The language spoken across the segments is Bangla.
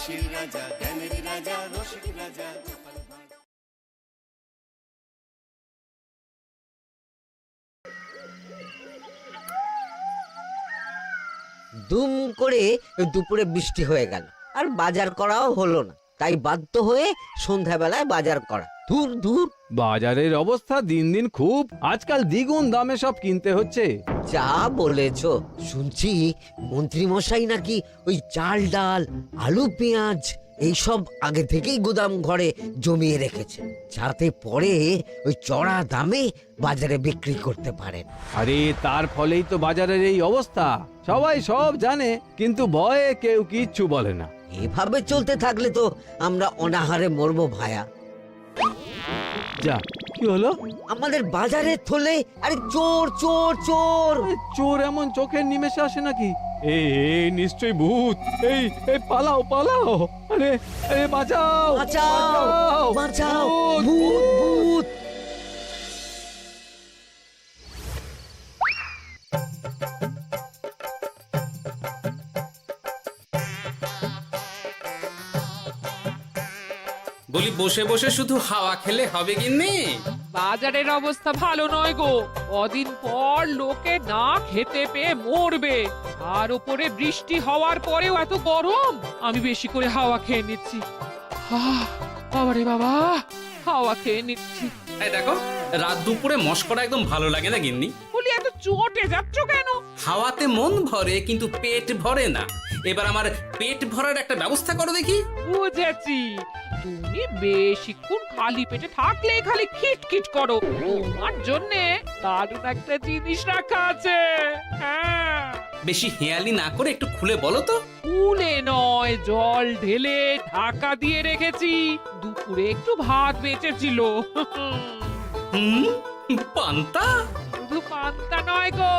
হাসির রাজা, জ্ঞানের রাজা, রসিক রাজা গোপাল ভাঁড়। দুম করে দুপুরে বৃষ্টি হয়ে গেল, আর বাজার করাও হলো না। তাই বাধ্য হয়ে সন্ধ্যাবেলায় বাজার করা। দূর দূর। বাজারের অবস্থা দিন দিন খুব, আজকাল দ্বিগুণ দামে সব কিনতে হচ্ছে। যা বলেছ, শুনছি মন্ত্রী মশাই নাকি ওই চাল ডাল আলু পেঁয়াজ এইসব আগে থেকেই গুদাম ঘরে জমিয়ে রেখেছে, যাতে পরে ওই চড়া দামে বাজারে বিক্রি করতে পারেন। আরে তার ফলেই তো বাজারের এই অবস্থা। সবাই সব জানে, কিন্তু ভয়ে কেউ কিচ্ছু বলে না। এভাবে চলতে থাকলে তো আমরা অনাহারে মরবো ভায়া। যা, কি হলো? আমাদের বাজারে থলে আরে চোর চোর চোর। এ, চোর এমন চোখের নিমেষে আসে নাকি? এই নিশ্চয়ই ভূত। এই পালাও পালাও। আরে আরে বাঁচাও বাঁচাও বাঁচাও, ভূত ভূত। বলি বসে বসে শুধু হাওয়া খেলে হবে গিন্নি? বাজারের অবস্থা ভালো নয় গো। কদিন পর লোকে না খেতে পেয়ে মরবে, আর উপরে বৃষ্টি হওয়ার পরেও এত গরম। আমি বেশি করে হাওয়া খেয়ে নিচ্ছি। বাবারে বাবা, হাওয়া খেয়ে নিচ্ছি। এই দেখো, রাত দুপুরে মস্করা একদম ভালো লাগে না গিন্নি। বলি এত চটে যাচ্ছ কেন? হাওয়াতে মন ভরে কিন্তু পেট ভরে না। এবার আমার পেট ভরার একটা ব্যবস্থা করো দেখি। বুঝেছি, তুমি বেশিক্ষণ খালি পেটে থাকলে খালি খিটখিট করো। তোমার জন্যে দারুণ একটা জিনিস রাখা আছে। হ্যাঁ, বেশি হেয়ালি না করে একটু খুলে বলো তো। ফুলে নয়, জল ঢেলে ঢাকা দিয়ে রেখেছি। দুপুরে একটু ভাত বেঁচেছিল। হুম, পান্তা? শুধু পান্তা নয় গো,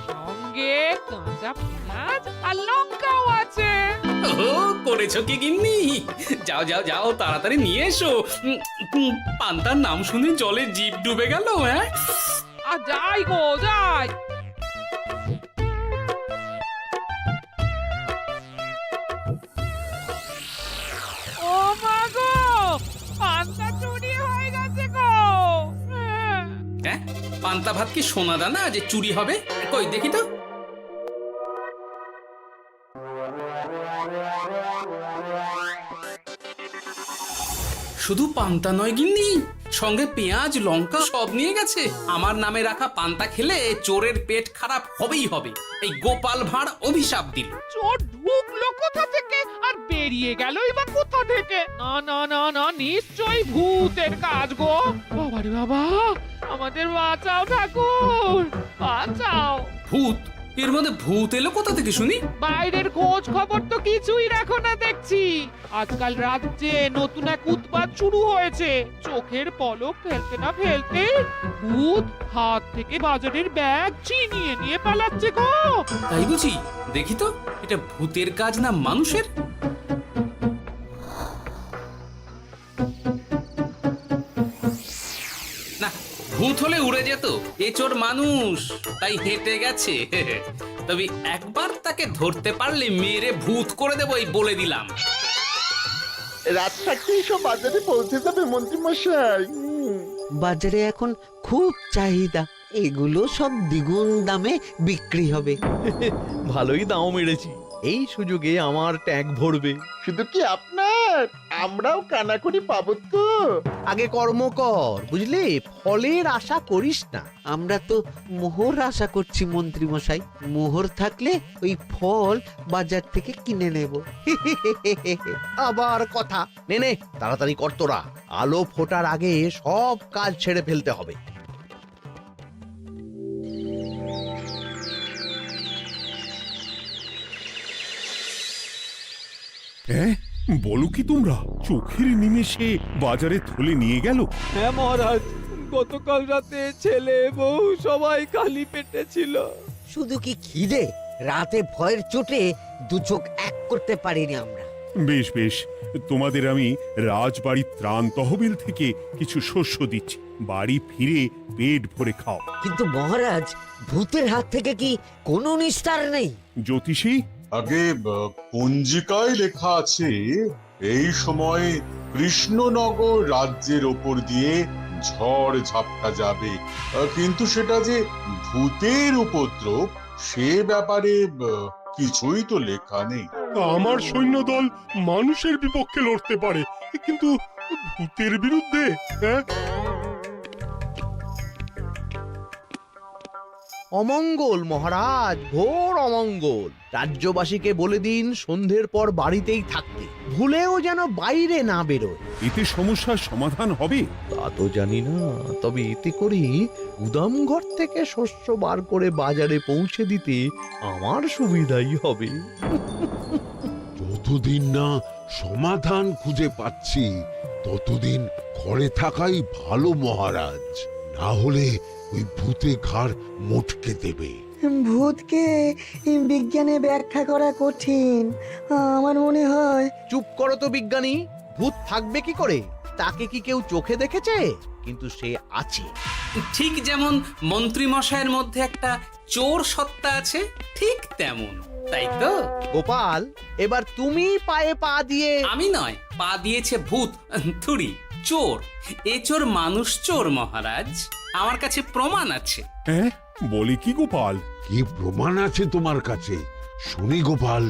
সঙ্গে কাঁচা পেঁয়াজ আর লঙ্কাও আছে। ও, করেছো কি গিন্নি? যাও যাও যাও, তাড়াতাড়ি নিয়ে এসো। পান্তার নাম শুনে জলে জিভ ডুবে গেল। হ্যাঁ, আর যাই গো যাই। ও মা গো, পান্তা চুরি হয়ে গেছে গো। হ্যাঁ, পান্তা ভাত কি সোনা দানা যে চুরি হবে? কই দেখি তো। শুধু পান্তা নয় গিন্নি, সঙ্গে পেঁয়াজ লঙ্কা সব নিয়ে গেছে। আমার নামে রাখা পান্তা খেলে চোরের পেট খারাপ হবেই হবে। এই গোপাল ভাঁড় অভিশাপ দিল। চোর ঢুকলো কোথা থেকে আর বেরিয়ে গেলই বা কোথা থেকে? না না না না, নিশ্চয়ই ভূতের কাজ গো। বাবারে বাবা, আমাদের বাঁচাও ঠাকুর, বাঁচাও। ভূত? এর মধ্যে ভূত এলো কোথা থেকে শুনি? বাইরের খোঁজ খবর তো কিছুই রাখো না দেখছি। আজকাল রাজ্যে নতুন এক উৎপাত শুরু হয়েছে। চোখের পলক ফেলতে না ফেলতে ভূত হাত থেকে বাজারের ব্যাগ ছিনিয়ে নিয়ে পালাচ্ছে গো। তাই বুঝি? দেখি তো, এটা ভূতের কাজ না মানুষের? না, ভূত হলে উড়ে যেত। এ চোর মানুষ, তাই হেঁটে গেছে। তবে একবার তাকে ধরতে পারলে মেরে ভূত করে দেবো, এই বলে দিলাম। রাত থাকতেই সব বাজারে পৌঁছে যাবে মন্ত্রী মশাই। বাজারে এখন খুব চাহিদা, এগুলো সব দ্বিগুণ দামে বিক্রি হবে। ভালোই দাম মেরেছি, এই সুযোগে আমার ট্যাঙ্ক ভরবে। শুধু কি আপনার, আমরাও কানাকড়ি পাবো তো। আগে কর্ম কর, বুঝলে, ফলের আশা করিস না। আমরা তো মোহর আশা করছি মন্ত্রী মশাই। মোহর থাকলে ওই ফল বাজার থেকে কিনে নেব। আবার কথা, নে নে তাড়াতাড়ি কর তোরা, আলো ফোটার আগে সব কাজ ছেড়ে ফেলতে হবে। হ্যাঁ, বলো কি তোমরা? চোখের নিমেষে বাজারে থলে নিয়ে গেল? হ্যাঁ মহারাজ, গতকাল রাতে ছেলে বউ সবাই খালি পেটে ছিল। শুধু কি খিদে, রাতে ভয়ের চোটে দু চোখ এক করতে পারিনি আমরা। বেশ বেশ, তোমাদের আমি রাজবাড়ির ত্রাণ তহবিল থেকে কিছু শস্য দিচ্ছি। বাড়ি ফিরে পেট ভরে খাও। কিন্তু মহারাজ, ভূতের হাত থেকে কি কোনো নিস্তার নেই? জ্যোতিষী, আগে পঞ্জিকায় লেখা আছে এই সময় কৃষ্ণনগর রাজ্যের ওপর দিয়ে ঝড় ঝাপটা যাবে, কিন্তু সেটা যে ভূতের উপদ্রব সে ব্যাপারে কিছুই তো লেখা নেই। আমার সৈন্যদল মানুষের বিপক্ষে লড়তে পারে, কিন্তু ভূতের বিরুদ্ধে? হ্যাঁ, অমঙ্গল মহারাজ, ঘোর অমঙ্গল। রাজ্যবাসীকে বলে দিন সন্ধ্যের পর বাড়িতেই থাকতে, ভুলেও যেন বাইরে না বেরোয়। এতে সমস্যার সমাধান হবে? তা তো জানি না, তবে এতে করে গুদামঘর থেকে শস্য বার করে বাজারে পৌঁছে দিতে আমার সুবিধাই হবে। যতদিন না সমাধান খুঁজে পাচ্ছি ততদিন ঘরে থাকাই ভালো মহারাজ, না হলে ওই ভূতে ঘাড় মোটকে দেবে। ভূতকে বিজ্ঞানে ব্যাখ্যা করা কঠিন, আমার মনে হয়। চুপ করো তো বিজ্ঞানী, ভূত থাকবে কি করে? তাকে কি কেউ চোখে দেখেছে? কিন্তু সে আছে। ঠিক যেমন মন্ত্রী মশাইয়ের মধ্যে একটা চোর সত্তা আছে, ঠিক তেমন, তাই তো? গোপাল, এবার তুমি পায়ে পা দিয়ে। আমি নয়, পা দিয়েছে ভূত, থুড়ি চোর। এ চোর মানুষ চোর মহারাজ, আমার কাছে প্রমাণ আছে। হ্যাঁ, বলে কি গোপাল? কি প্রমাণ আছে তোমার কাছে? শুনি গোপাল।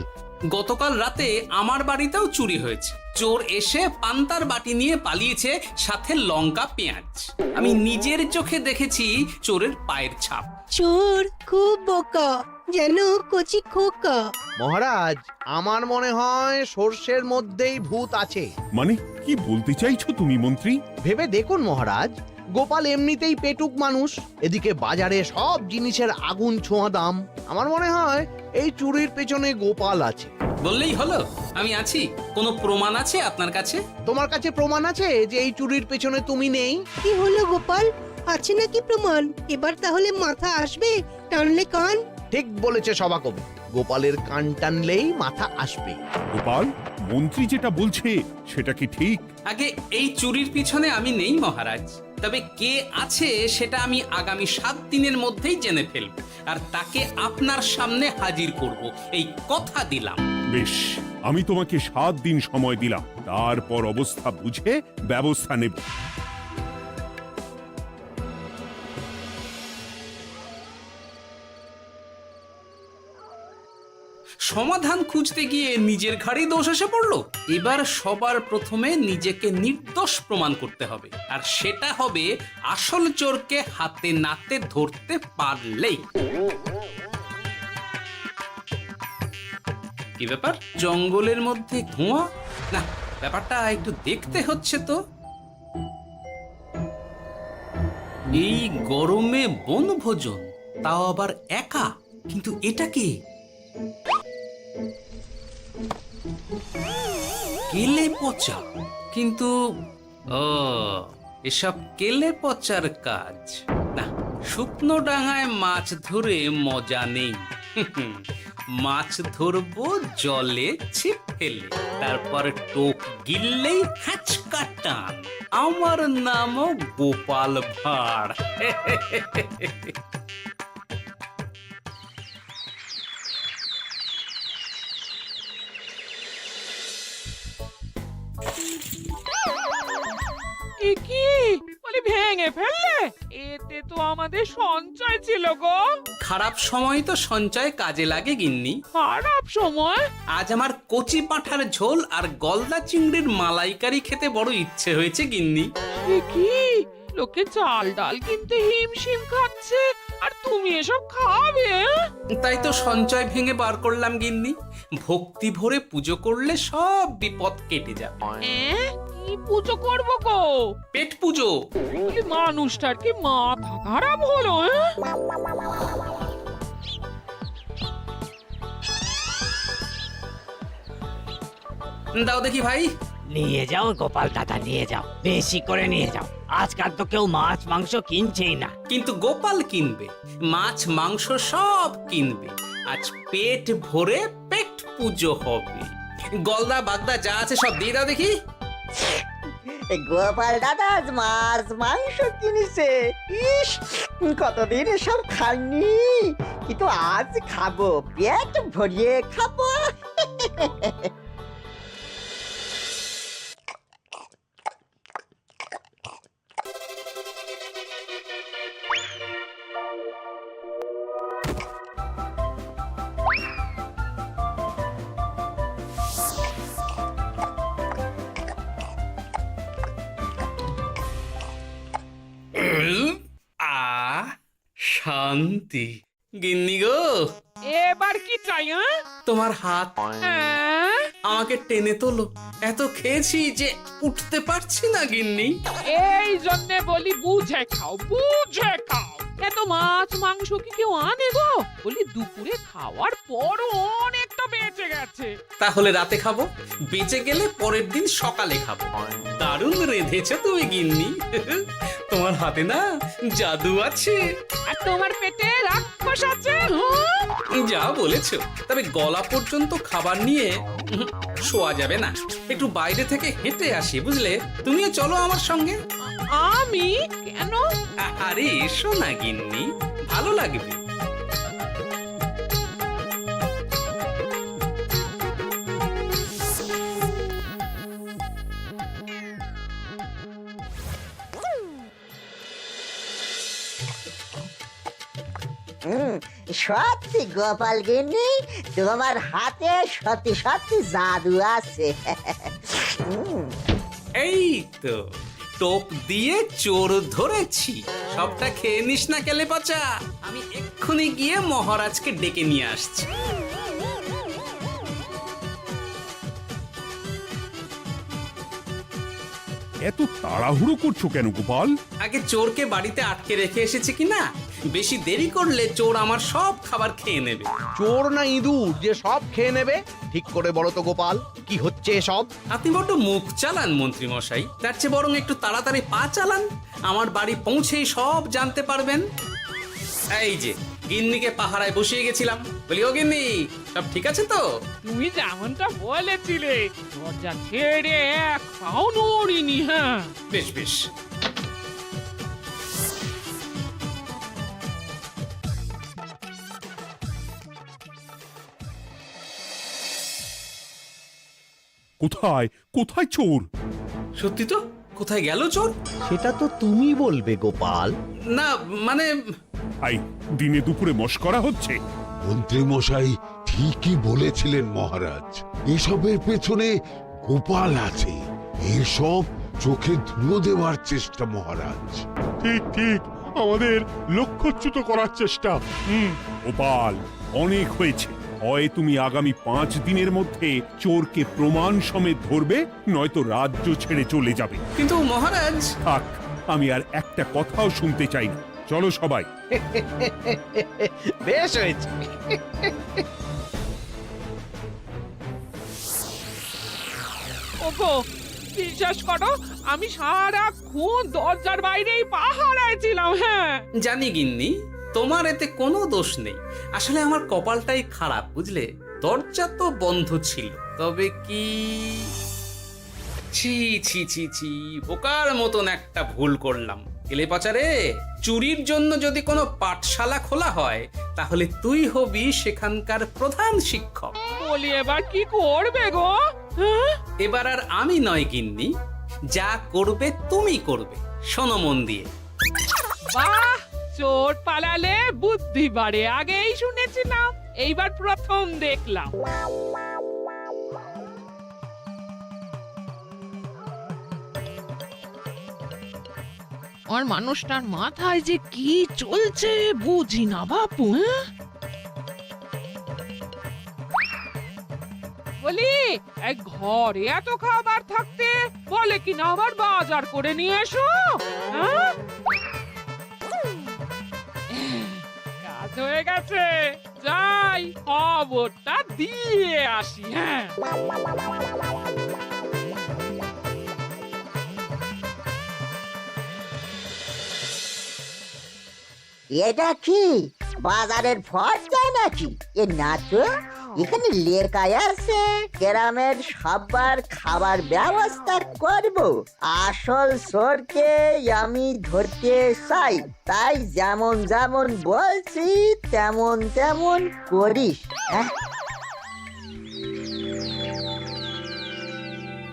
গতকাল রাতে আমার বাড়িতেও চুরি হয়েছে। চোর এসে পান্তার বাটি নিয়ে পালিয়েছে, সাথে লঙ্কা পেঁয়াজ। আমি নিজের চোখে দেখেছি চোরের পায়ের ছাপ। চোর খুব বোকা, যেন কচি খোকা। মহারাজ, আমার মনে হয় সর্ষের মধ্যেই ভূত আছে। মানে কি বলতে চাইছো তুমি মন্ত্রী? ভেবে দেখুন মহারাজ, গোপাল এমনিতেই পেটুক মানুষ, এদিকে বাজারে সব জিনিসের আগুন ছোঁয়া দাম। আমার মনে হয় এই চুরির পেছনে গোপাল আছে। বললেই হলো আমি আছি। কোনো প্রমাণ আছে আপনার কাছে? তোমার কাছে প্রমাণ আছে যে এই চুরির পেছনে তুমি নেই? কি হলো গোপাল, আছে নাকি প্রমাণ? এবার তাহলে মাথা আসবে, টানলে কান। ঠিক বলেছে সভাকবি, গোপালের কান টানলেই মাথা আসবে। গোপাল, মন্ত্রী যেটা বলছে সেটা কি ঠিক? আগে এই চুরির পিছনে আমি নেই মহারাজ, তবে কে আছে সেটা আমি আগামী 7 দিনের মধ্যেই জেনে ফেলব, আর তাকে আপনার সামনে হাজির করব, এই কথা দিলাম। বেশ, আমি তোমাকে 7 দিন সময় দিলাম, তারপর অবস্থা বুঝে ব্যবস্থা নেব। সমাধান খুঁজতে গিয়ে নিজের ঘাড়েই দোষ এসে পড়লো। এবার সবার প্রথমে নিজেকে নির্দোষ প্রমাণ করতে হবে, আর সেটা হবে আসল চোরকে হাতে নাতে ধরতে পারলেই। কি ব্যাপার, জঙ্গলের মধ্যে ধোঁয়া? না, ব্যাপারটা একটু দেখতে হচ্ছে তো। এই গরমে বনভোজন, তাও আবার একা, কিন্তু এটা কি? কেলে পচা, কিন্তু এসব কেলে পচার কাজ না। শুকনো ডাঙায় মাছ ধরে মজা নেই। মাছ ধরবো জলে ছিপ ফেলে, তারপর টোপ গিললেই হ্যাঁচকা টান। আমার নামও গোপাল ভাঁড়। কি বলি, ভেঙে ফেললে? এতে তো আমাদের সঞ্চয় ছিল গো। খারাপ সময় তো সঞ্চয় কাজে লাগে গিন্নি। খারাপ সময়? আজ আমার কচি পাঁঠার ঝোল আর গলদা চিংড়ির মালাইকারি খেতে বড় ইচ্ছে হয়েছে গিন্নি। কি লোকে চাল ডাল কিনতে হিমশিম খাচ্ছে, আর তুমি এসব খাবে? তাই তো সঞ্চয় ভেঙে বার করলাম গিন্নি। ভক্তি ভরে পুজো করলে সব বিপদ কেটে যাবে। কি পুজো করবো গো? পেট পুজো। মানুষটার কি মাথা খারাপ হলো? দাও দেখি ভাই। নিয়ে যাও গোপাল দাদা, নিয়ে যাও, বেশি করে নিয়ে যাও। আজকাল তো কেউ মাছ মাংস কিনছেই না। কিন্তু গোপাল কিনবে, মাছ মাংস সব কিনবে। আজ পেট ভরে পেট পুজো হবে। গলদা বাগদা যা আছে সব দিয়ে দাও দেখি। গোপাল দাদা আজ মাছ মাংস কিনেছে। ইস, কতদিন এসব খাইনি, কিন্তু আজ খাবো, পেট ভরিয়ে খাবো। শান্তি। গিন্নি গো, এবার কি চাই? তোমার হাত হ্যাঁ? আমাকে টেনে তোলো, এত খেয়েছি যে উঠতে পারছি না গিন্নি। এই জন্যে বলি বুঝে খাও, বুঝে খাও। এত মাছ মাংস কি কেউ আনে গো? বলি দুপুরে খাওয়ার পরও অনেকটা বেঁচে গেছে। তাহলে রাতে খাবো, বেঁচে গেলে পরের দিন সকালে খাবো। দারুণ রেঁধেছো তুমি গিন্নি, তোমার হাতে না জাদু আছে। আর তোমার পেটে রাক্ষস আছে। যা বলেছো, তবে গলা পর্যন্ত খাবার নিয়ে শোয়া যাবে না, একটু বাইরে থেকে হেঁটে আসি বুঝলে। তুমিও চলো আমার সঙ্গে। আমি কেন? আরে এসো না গিন্নি, ভালো লাগবে। সত্যি গোপাল গিন্নি, তোমার হাতে সত্যি সত্যি জাদু আছে। এই তো টোপ দিয়ে চোর ধরেছি, সবটা খেয়ে নিস না কেলে পচা। আমি এক্ষুনি গিয়ে মহারাজকে ডেকে নিয়ে আসছি। এত তাড়াহুড়ো করছো কেন গোপাল? আগে চোরকে বাড়িতে আটকে রেখে এসেছি কিনা, বেশি দেরি করলে চোর আমার সব খাবার খেয়ে নেবে। চোর না ইঁদুর যে সব খেয়ে নেবে? ঠিক করে বলো তো গোপাল, কি হচ্ছে এসব? আপনি বড্ড মুখ চালান মন্ত্রী মশাই, তার চেয়ে বরং একটু তাড়াতাড়ি পা চালান, আমার বাড়ি পৌঁছেই সব জানতে পারবেন। এই যে গিন্নিকে পাহারায় বসিয়ে গেছিলাম, বলি ও গিন্নি, সব ঠিক আছে তো? তুমি যেমনটা বলেছিলে, দরজা ছেড়ে এক পাও নড়িনি। হ্যাঁ, বেশ বেশ। কোথায় কোথায় চোর? সত্যি তো, কোথায় গেল চোর? সেটা তো তুমি বলবে গোপাল। না মানে আই দিনে দুপুরে মশকরা হচ্ছে। মন্ত্রী মশাই ঠিকই বলেছিলেন মহারাজ, এসবের পেছনে গোপাল আছে। এসব চোখে ধুলো দেওয়ার চেষ্টা মহারাজ। ঠিক ঠিক, আমাদের লক্ষ্যচ্যুত করার চেষ্টা। গোপাল, অনেক হয়েছে। হয় তুমি আগামী 5 দিনের মধ্যে চোরকে প্রমাণ সমেত ধরবে, নয়তো রাজ্য ছেড়ে চলে যাবে। কিন্তু মহারাজ। থাক, আমি আর একটা কথাও শুনতে চাই না। চলো সবাই। বেশ হয়েছে। ওগো, বিশ্বাস করো, আমি সারাক্ষণ দরজার বাইরেই পাহারায় ছিলাম। হ্যাঁ, জানি গিন্নি, তোমার এতে কোনো দোষ নেই। আসলে আমার কপালটাই খারাপ বুঝলে, দরজা তো বন্ধ ছিল। তবে কি, ছি ছি ছি ছি, বোকার মতন একটা ভুল করলাম। এলে পাচারে, চুরির জন্য যদি কোনো পাঠশালা খোলা হয়, তাহলে তুই হবি সেখানকার প্রধান শিক্ষক। বলি এবার কি করবে গো? হ্যাঁ? এবার আর আমি নয় গিন্নি, যা করবে তুমি করবে, শোনো মন দিয়ে। বাহ, চোর পালালে বুদ্ধি বাড়ে, আগেই শুনেছিলাম, এইবার প্রথম দেখলাম। আর মানুষটার মাথায় যে কি চলছে বুঝি না বাপু। বলি, এক ঘরে এত খাবার থাকতে বলে কিনা আবার বাজার করে নিয়ে এসো। হ্যাঁ, কাজ হয়ে গেছে, যাই খবরটা দিয়ে আসি। হ্যাঁ, এটা কি বাজারের ফর্দা নাকি? এ না তো, এখানে লেখায় আছে গ্রামের সবার খাবার ব্যবস্থা করব। আসল চোরকে আমি ধরতে চাই, তাই যেমন যেমন বলছি তেমন তেমন করিস। হ্যাঁ,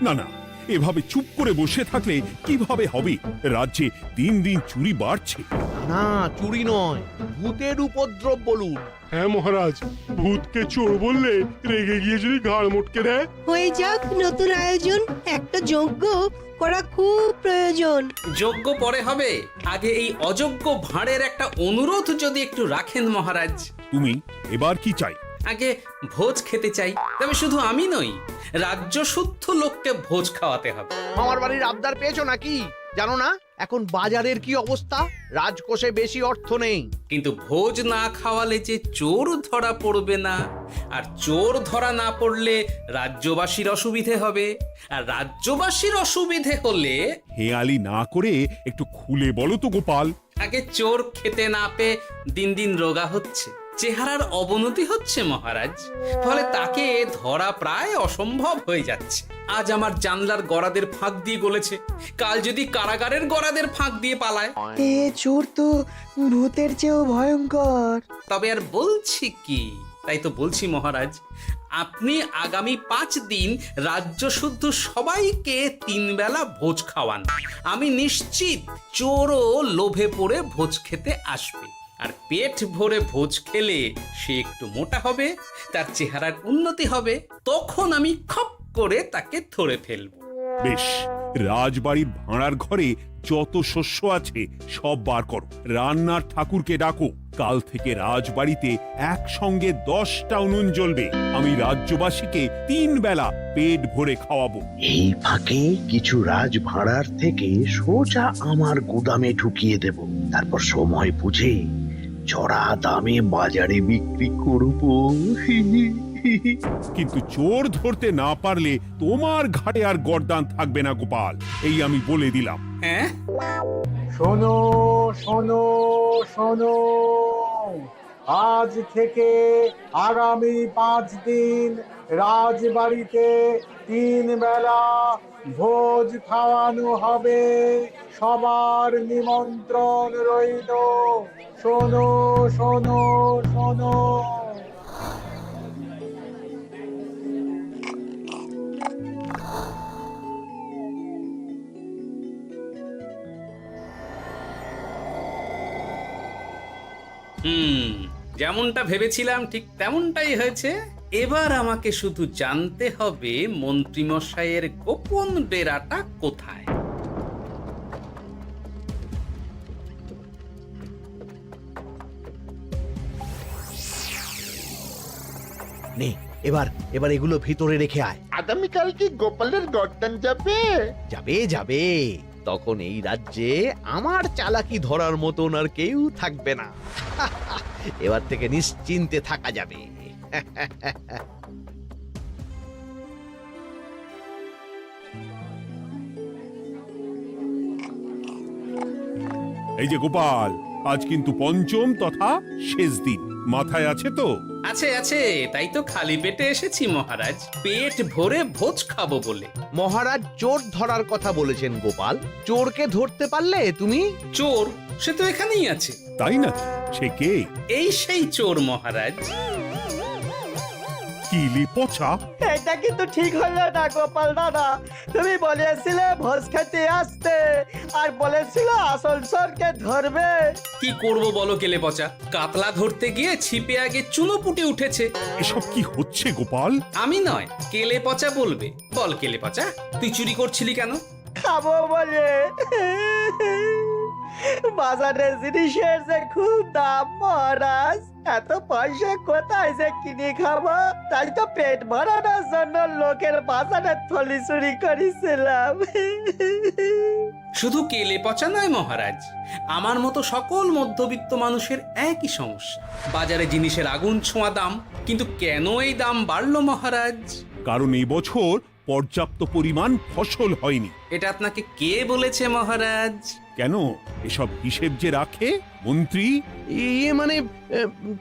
না না, এভাবে চুপ করে বসে থাকলে কিভাবে হবে? রাজ্যে দিন দিন চুরি বাড়ছে। না, চুরি নয়, ভূতের উপদ্রব বলুন। হ্যাঁ মহারাজ, ভূতকে চোর বললে রেগে গিয়ে যদি ঘাড় মোটকে দেয়। হয়ে যাক নতুন আয়োজন, একটা যজ্ঞ করা খুব প্রয়োজন। যোগ্য পরে হবে, আগে এই অযোগ্য ভাঁড়ের একটা অনুরোধ যদি একটু রাখেন মহারাজ। তুমি এবার কি চাই? আগে ভোজ খেতে চাই, তবে শুধু আমি নই, রাজ্য শুদ্ধ লোককে ভোজ খাওয়াতে হবে। আমার বাড়ির আবদার পেয়েছো নাকি? জানো না এখন বাজারের কি অবস্থা? রাজকোষে বেশি অর্থ নেই। কিন্তু ভোজ না খাওয়ালে যে চোর ধরা পড়বে না, আর চোর ধরা না পড়লে রাজ্যবাসীর অসুবিধে হবে, আর রাজ্যবাসীর অসুবিধে হলে হেয়ালি না করে একটু খুলে বলো তো গোপাল। আগে চোর খেতে না পেয়ে দিন দিন রোগা হচ্ছে, চেহারার অবনতি হচ্ছে মহারাজ, ফলে তাকে ধরা প্রায় অসম্ভব হয়ে যাচ্ছে। আজ আমার জানলার গড়াদের ফাঁক দিয়ে গলেছে, কাল যদি কারাগারের গড়াদের ফাঁক দিয়ে পালায়। এ চোর তো ভূতের চেয়েও ভয়ঙ্কর। তবে আর বলছি কি, তাই তো বলছি মহারাজ, আপনি আগামী 5 দিন রাজ্য শুদ্ধ সবাইকে 3 বেলা ভোজ খাওয়ান। আমি নিশ্চিত চোরও লোভে পড়ে ভোজ খেতে আসবে, আর পেট ভরে ভোজ খেলে সে একটু মোটা হবে, তার চেহারার উন্নতি হবে, তখন আমি খপ করে তাকে ধরে ফেলব। বেশ, রাজবাড়ির ভাঁড়ার ঘরে যত শস্য আছে সব বার করো, রান্নার ঠাকুরকে ডাকো। কাল থেকে রাজবাড়িতে একসঙ্গে 10টা উনুন জ্বলবে। আমি রাজ্যবাসীকে 3 বেলা পেট ভরে খাওয়াবো। এই ফাঁকে কিছু রাজ ভাড়ার থেকে সোজা আমার গুদামে ঢুকিয়ে দেব, তারপর সময় বুঝে চড়া দামে বাজারে বিক্রি করব। কিন্তু চোর ধরতে না পারলে তোমার ঘাটে আর গর্দান থাকবে না গোপাল, এই আমি বলে দিলাম। হ্যাঁ, শোনো শোনো শোনো, আজ থেকে আগামী 5 দিন রাজবাড়িতে 3 বেলা ভোজ খাওয়ানো হবে। সবার নিমন্ত্রণ রইল। শোনো শোনো শোনো। যেমনটা ভেবেছিলাম ঠিক তেমনটাই হয়েছে। এবার আমাকে শুধু জানতে হবে মন্ত্রীমশাইয়ের গোপন ডেরাটা কোথায়। নে, এবার এবার এগুলো ভিতরে রেখে আয়। আগামীকাল কি গোপালের গর্দান যাবে? যাবে যাবে, তখন এই রাজ্যে আমার চালাকি ধরার মতন আর কেউ থাকবে না। এবার থেকে নিশ্চিন্তে থাকা যাবে। এই যে গোপাল, আজ কিন্তু পঞ্চম তথা শেষ দিন, মাথায় আছে তো? আছে আছে, তাই তো খালি পেটে এসেছি মহারাজ, পেট ভরে ভোজ খাবো বলে। মহারাজ চোর ধরার কথা বলেছেন গোপাল, চোরকে ধরতে পারলে তুমি? চোর সে তো এখানেই আছে। তাই নাকি? সে কে? এই সেই চোর মহারাজ। কিলি পচা, এটা কিন্তু ঠিক হলো না গোপাল দাদা। তুমি বলেছিলে ভোজ খেতে আসতে, আর বলেছিলে আসল চোরকে ধরবে। কি করব বলো কেলে পচা, কাতলা ধরতে গিয়ে ছিপে আগে চুনো পুটে উঠেছে। এসব কি হচ্ছে গোপাল? আমি নয়, কেলে পচা বলবে। বল কেলে পচা, তুই চুরি করছিলি কেন? খাবো বলে। বাজারের জিনিসের যে খুব দাম মহারাজ, এত পয়সা কোথায় যে কিনে খাবো, তাই তো পেট ভরানোর জন্য লোকের বাজারের থলি চুরি করেছিলাম। শুধু কেলে পচা নয় মহারাজ, আমার মতো সকল মধ্যবিত্ত মানুষের একই সমস্যা। বাজারে জিনিসের আগুন ছোঁয়া দাম, কিন্তু কেন এই দাম বাড়লো মহারাজ? কারণ এই বছর পর্যাপ্ত পরিমাণ ফসল হয়নি। এটা আপনাকে কে বলেছে মহারাজ? কেন, এসব হিসেব যে রাখে মন্ত্রী। ইয়ে মানে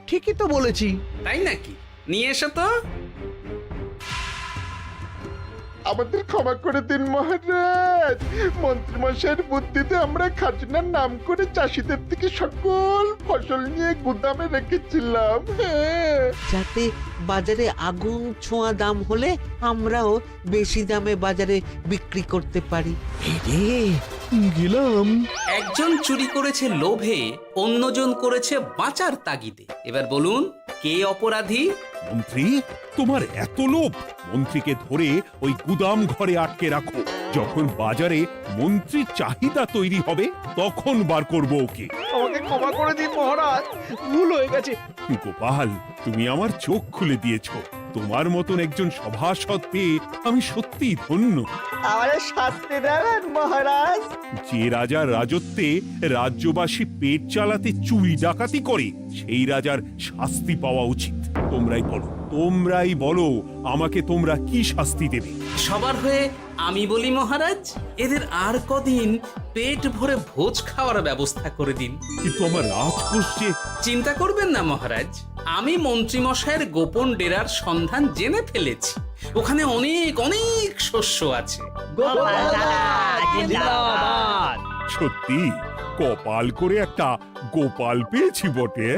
ঠিকই তো বলেছি। তাই নাকি? নিয়ে এসো তো। আমাদের ক্ষমা করে দিন মহারাজ, মন্ত্রীমশাইয়ের বুদ্ধিতে আমরা খাজনার নাম করে চাষিদের থেকে সকল ফসল নিয়ে গুদামে রেখেছিলাম। হ্যাঁ, যাতে বাজারে আগুন ছোঁয়া দাম হলে আমরাও বেশি দামে বাজারে বিক্রি করতে পারি। গেলাম। একজন চুরি করেছে লোভে, অন্যজন করেছে বাঁচার তাগিদে। এবার বলুন কে অপরাধী? মন্ত্রী, তোমার এত লোভ! মন্ত্রীকে ধরে ওই গুদাম ঘরে আটকে রাখো। যখন বাজারে মন্ত্রীর চাহিদা তৈরি হবে তখন বার করবো ওকে। আমাকে ক্ষমা করে দিন মহারাজ, ভুল হয়ে গেছে। গোপাল, তুমি আমার চোখ খুলে দিয়েছ। তোমার মতন একজন সভাসদ পেয়ে আমি সত্যিই ধন্য। আমারে শাস্তি দেবেন মহারাজ? যে রাজার রাজত্বে রাজ্যবাসী পেট চালাতে চুরি ডাকাতি করে সেই রাজার শাস্তি পাওয়া উচিত। তোমরাই বলো আমাকে তোমরা কি শাস্তি দেবে? সবার হয়ে আমি বলি মহারাজ, এদের আর কদিন পেট ভরে ভোজ খাওয়ার ব্যবস্থা করে দিন। কিন্তু আমার রাজকোষ যে... চিন্তা করবেন না মহারাজ, আমি মন্ত্রীমশাইয়ের গোপন ডেরার সন্ধান জেনে ফেলেছি। ওখানে অনেক অনেক শস্য আছে। সত্যি কপাল করে একটা গোপাল পেয়েছি বটে।